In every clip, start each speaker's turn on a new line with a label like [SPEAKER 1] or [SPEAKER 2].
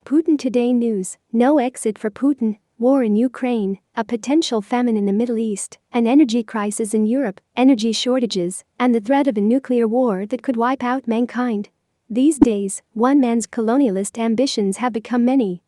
[SPEAKER 1] Putin Today News: no exit for Putin, war in Ukraine, a potential famine in the Middle East, an energy crisis in Europe, energy shortages, and the threat of a nuclear war that could wipe out mankind. These days, one man's colonialist ambitions have become many.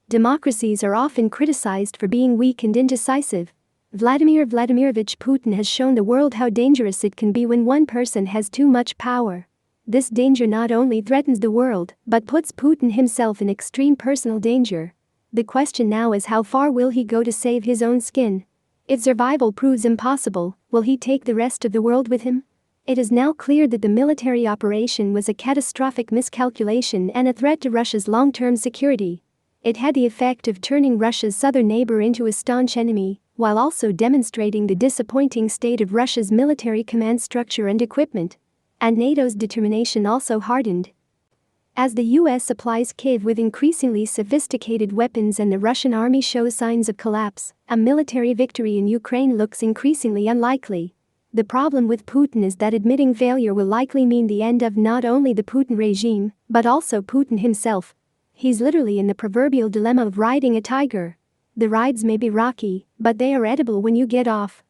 [SPEAKER 1] Democracies are often criticized for being weak and indecisive. Vladimir Vladimirovich Putin has shown the world how dangerous it can be when one person has too much power. This danger not only threatens the world, but puts Putin himself in extreme personal danger. The question now is, how far will he go to save his own skin? If survival proves impossible, will he take the rest of the world with him? It is now clear that the military operation was a catastrophic miscalculation and a threat to Russia's long-term security. It had the effect of turning Russia's southern neighbor into a staunch enemy, while also demonstrating the disappointing state of Russia's military command structure and equipment. And NATO's determination also hardened. As the US supplies Kyiv with increasingly sophisticated weapons and the Russian army shows signs of collapse, a military victory in Ukraine looks increasingly unlikely. The problem with Putin is that admitting failure will likely mean the end of not only the Putin regime, but also Putin himself. He's literally in the proverbial dilemma of riding a tiger. The rides may be rocky, but they are edible when you get off.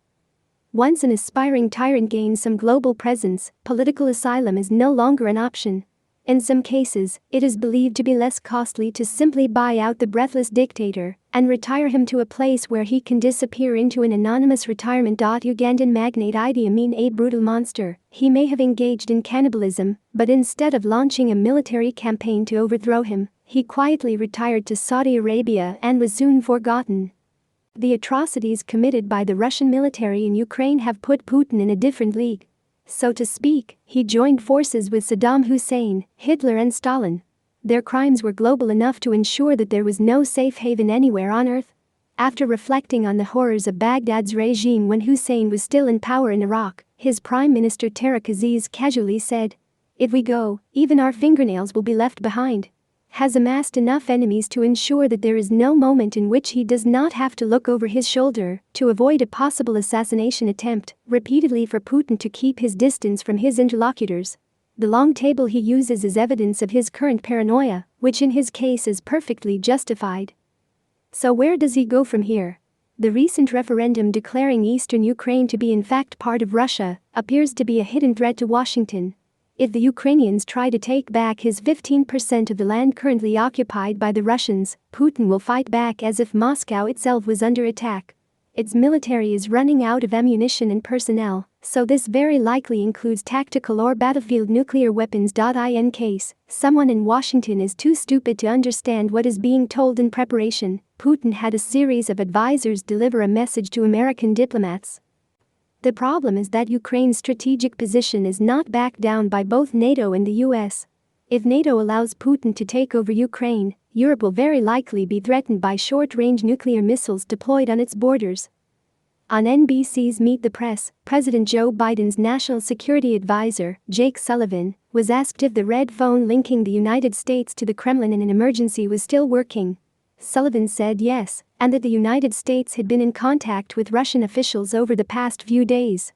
[SPEAKER 1] Once an aspiring tyrant gains some global presence, political asylum is no longer an option. In some cases, it is believed to be less costly to simply buy out the breathless dictator and retire him to a place where he can disappear into an anonymous retirement. Ugandan magnate Idi Amin, a brutal monster, he may have engaged in cannibalism, but instead of launching a military campaign to overthrow him, he quietly retired to Saudi Arabia and was soon forgotten. The atrocities committed by the Russian military in Ukraine have put Putin in a different league. So to speak, he joined forces with Saddam Hussein, Hitler and Stalin. Their crimes were global enough to ensure that there was no safe haven anywhere on earth. After reflecting on the horrors of Baghdad's regime when Hussein was still in power in Iraq, his Prime Minister Tariq Aziz casually said, "If we go, even our fingernails will be left behind." Has amassed enough enemies to ensure that there is no moment in which he does not have to look over his shoulder to avoid a possible assassination attempt, repeatedly for Putin to keep his distance from his interlocutors. The long table he uses is evidence of his current paranoia, which in his case is perfectly justified. So where does he go from here? The recent referendum declaring eastern Ukraine to be in fact part of Russia appears to be a hidden threat to Washington. If the Ukrainians try to take back his 15% of the land currently occupied by the Russians, Putin will fight back as if Moscow itself was under attack. Its military is running out of ammunition and personnel, so this very likely includes tactical or battlefield nuclear weapons. In case someone in Washington is too stupid to understand what is being told in preparation, Putin had a series of advisors deliver a message to American diplomats. The problem is that Ukraine's strategic position is not backed down by both NATO and the US. If NATO allows Putin to take over Ukraine, Europe will very likely be threatened by short-range nuclear missiles deployed on its borders. On NBC's Meet the Press, President Joe Biden's national security advisor, Jake Sullivan, was asked if the red phone linking the United States to the Kremlin in an emergency was still working. Sullivan said yes, and that the United States had been in contact with Russian officials over the past few days.